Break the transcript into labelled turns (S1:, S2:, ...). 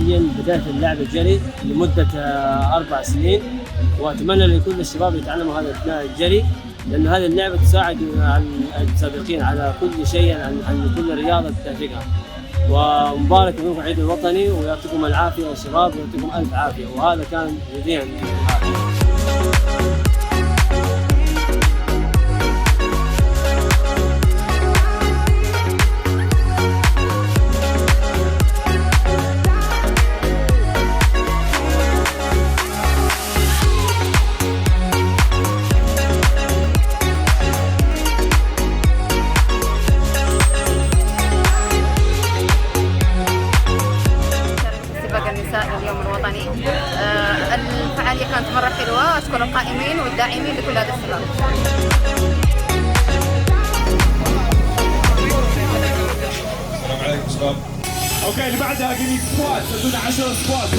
S1: حاليا بدأت اللعبة الجري لمدة 4 سنين، وأتمنى لكل الشباب يتعلموا هذا أثناء الجري، لأن هذه اللعبة تساعد المتسابقين على كل شيء، عن كل رياضة تتابعها. ومبارك لكم العيد الوطني، ويعطيكم العافية يا شباب، ويعطيكم ألف عافية. وهذا كان جديا.
S2: اليوم الوطني الفعالية كانت مرة حلوة. أشكر القائمين والداعمين لكل هذا الشباب.
S3: السلام عليكم شباب. اوكي اللي بعدها قليل سكوات، 10 سكوات.